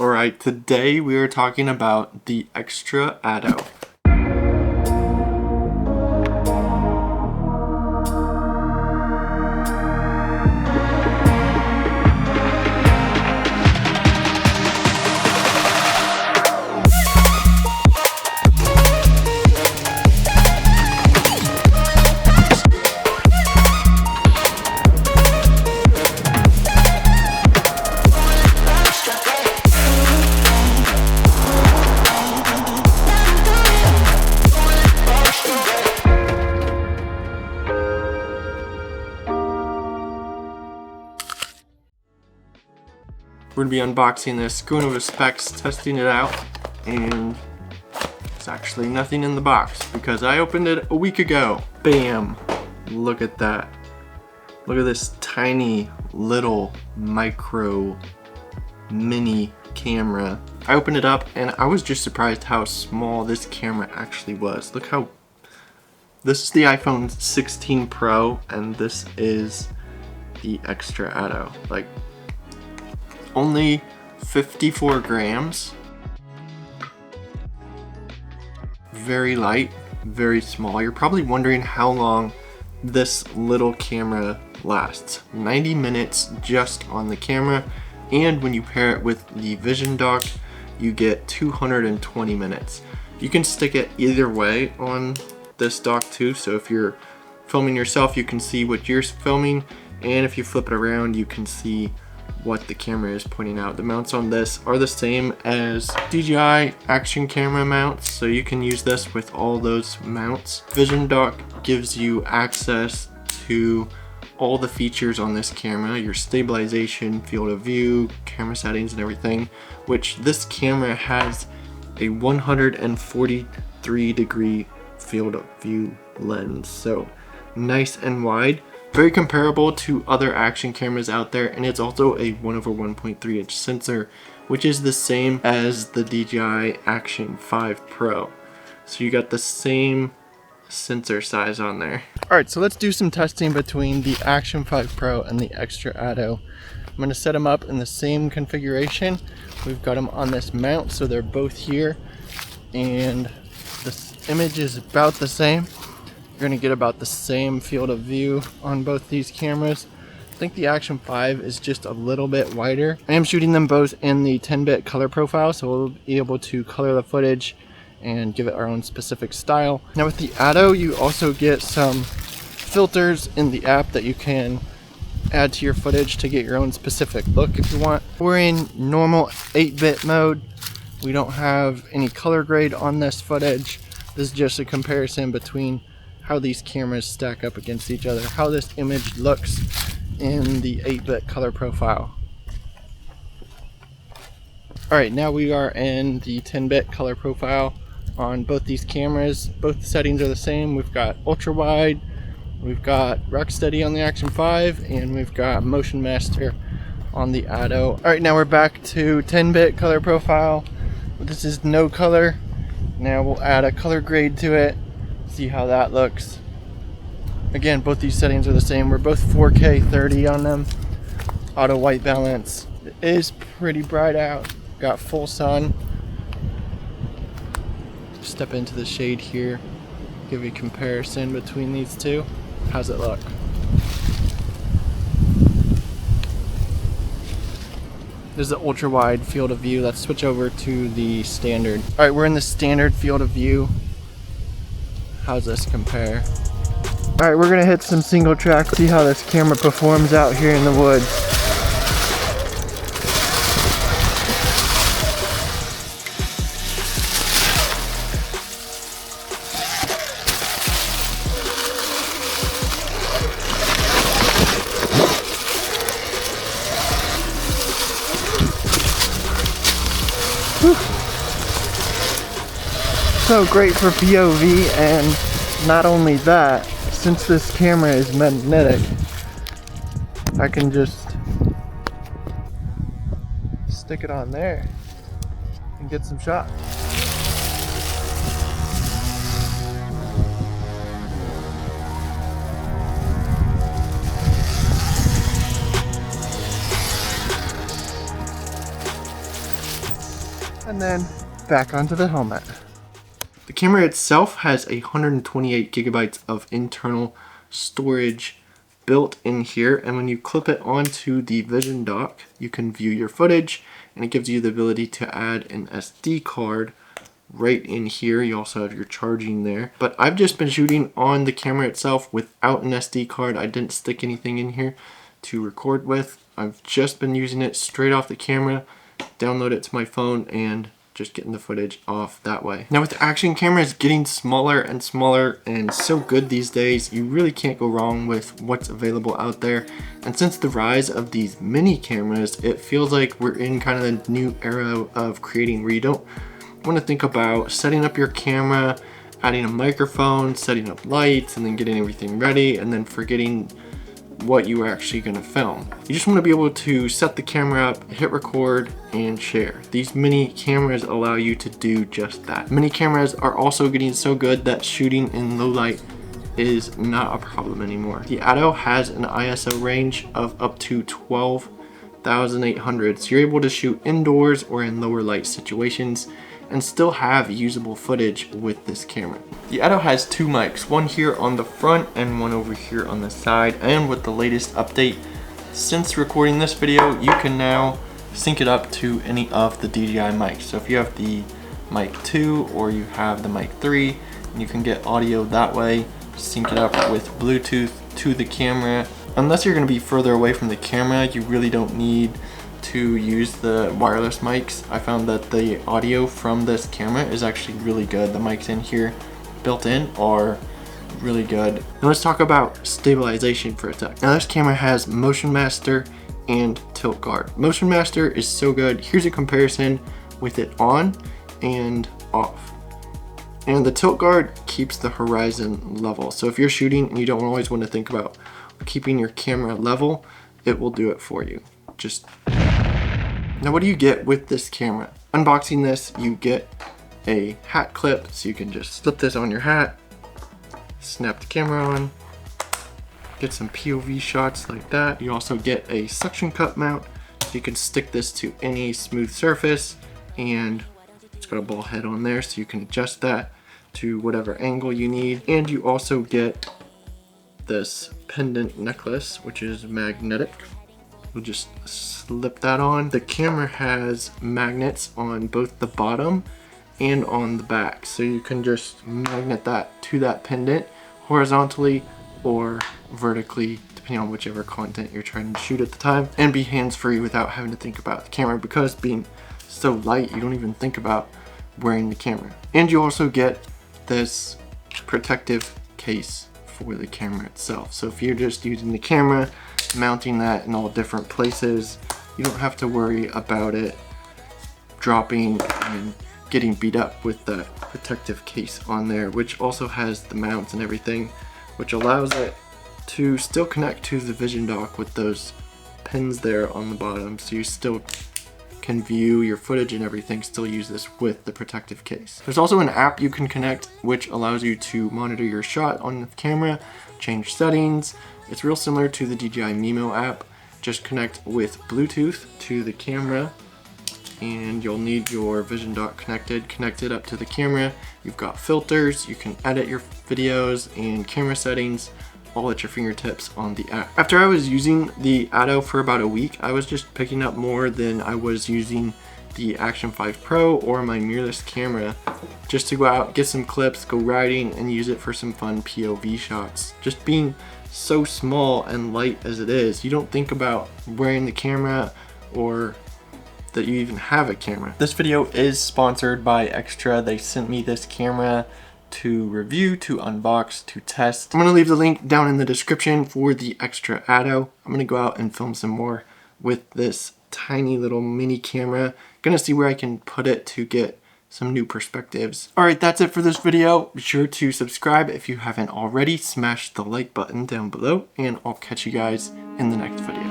Alright, today we are talking about the Xtra Atto. We're going to be unboxing this, going over the specs, testing it out, and there's actually nothing in the box because I opened it a week ago. Bam! Look at that. Look at this tiny little micro mini camera. I opened it up and I was just surprised how small this camera actually was. Look how... This is the iPhone 16 Pro and this is the Xtra Atto. Like, only 54 grams. Very light, very small. You're probably wondering how long this little camera lasts. 90 minutes just on the camera, and when you pair it with the Vision dock, you get 220 minutes. You can stick it either way on this dock too, so if you're filming yourself, you can see what you're filming, and if you flip it around, you can see what the camera is pointing out. The mounts on this are the same as DJI action camera mounts, so you can use this with all those mounts. Vision dock gives you access to all the features on this camera, your stabilization, field of view, camera settings and everything, which this camera has a 143 degree field of view lens, so nice and wide. Very comparable to other action cameras out there, and it's also a 1/1.3 inch sensor, which is the same as the DJI Action 5 Pro. So you got the same sensor size on there. Alright, so let's do some testing between the Action 5 Pro and the Xtra Atto. I'm going to set them up in the same configuration. We've got them on this mount, so they're both here, and this image is about the same. You're going to get about the same field of view on both these cameras. I think the Action 5 is just a little bit wider. I am shooting them both in the 10-bit color profile, so we'll be able to color the footage and give it our own specific style. Now with the Atto, you also get some filters in the app that you can add to your footage to get your own specific look if you want. We're in normal 8-bit mode. We don't have any color grade on this footage. This is just a comparison between how these cameras stack up against each other, how this image looks in the 8-bit color profile. Alright, now we are in the 10-bit color profile on both these cameras. Both settings are the same. We've got ultra wide, we've got rock steady on the Action 5, and we've got motion master on the Atto. Alright, now we're back to 10-bit color profile. This is no color. Now we'll add a color grade to it. See how that looks. Again, both these settings are the same. We're both 4K 30 on them. Auto white balance. It is pretty bright out. Got full sun. Step into the shade here. Give you a comparison between these two. How's it look? This is the ultra wide field of view. Let's switch over to the standard. Alright, we're in the standard field of view. How's this compare? Alright, we're gonna hit some single track, see how this camera performs out here in the woods. Whew. So great for POV, and not only that, since this camera is magnetic, I can just stick it on there and get some shots. and then back onto the helmet. The camera itself has 128 gigabytes of internal storage built in here, and when you clip it onto the Vision dock, you can view your footage, and it gives you the ability to add an SD card right in here. You also have your charging there, but I've just been shooting on the camera itself without an SD card. I didn't stick anything in here to record with. I've just been using it straight off the camera, download it to my phone, and just getting the footage off that way. Now with the action cameras getting smaller and smaller and so good these days, you really can't go wrong with what's available out there. And since the rise of these mini cameras, it feels like we're in kind of the new era of creating where you don't want to think about setting up your camera, adding a microphone, setting up lights, and then getting everything ready, and then forgetting what you are actually going to film. You just want to be able to set the camera up, hit record, and share. These mini cameras allow you to do just that. Mini cameras are also getting so good that shooting in low light is not a problem anymore. The Atto has an ISO range of up to 12,800, so you're able to shoot indoors or in lower light situations and still have usable footage with this camera. The Atto has two mics, one here on the front and one over here on the side, and with the latest update since recording this video, you can now sync it up to any of the DJI mics. So if you have the mic 2 or you have the mic 3, you can get audio that way, sync it up with Bluetooth to the camera. Unless you're going to be further away from the camera, you really don't need to use the wireless mics. I found that the audio from this camera is actually really good. The mics in here built in are really good. Now let's talk about stabilization for a sec. Now this camera has Motion Master and Tilt Guard. Motion Master is so good. Here's a comparison with it on and off. And the Tilt Guard keeps the horizon level. So if you're shooting and you don't always want to think about keeping your camera level, it will do it for you. Now what do you get with this camera? Unboxing this, you get a hat clip, so you can just slip this on your hat, snap the camera on, get some POV shots like that. You also get a suction cup mount, so you can stick this to any smooth surface, and it's got a ball head on there, so you can adjust that to whatever angle you need. And you also get this pendant necklace, which is magnetic. We'll just slip that on. The camera has magnets on both the bottom and on the back, so you can just magnet that to that pendant horizontally or vertically, depending on whichever content you're trying to shoot at the time, and be hands-free without having to think about the camera. Because being so light, you don't even think about wearing the camera. And you also get this protective case for the camera itself. So if you're just using the camera, mounting that in all different places, you don't have to worry about it dropping and getting beat up with that protective case on there, which also has the mounts and everything, which allows it to still connect to the Vision dock with those pins there on the bottom, so you still can view your footage and everything, still use this with the protective case. There's also an app you can connect which allows you to monitor your shot on the camera, change settings. It's real similar to the DJI Mimo app. Just connect with Bluetooth to the camera, and you'll need your Vision dock connected up to the camera. You've got filters, you can edit your videos and camera settings all at your fingertips on the app. After I was using the Atto for about a week, I was just picking up more than I was using the Action 5 Pro or my mirrorless camera, just to go out, get some clips, go riding, and use it for some fun POV shots. Just being so small and light as it is, you don't think about wearing the camera or that you even have a camera. This video is sponsored by Xtra. They sent me this camera to review, to unbox, to test. I'm gonna leave the link down in the description for the Xtra Atto. I'm gonna go out and film some more with this tiny little mini camera. Gonna see where I can put it to get some new perspectives. All right, that's it for this video. Be sure to subscribe if you haven't already. Smash the like button down below, and I'll catch you guys in the next video.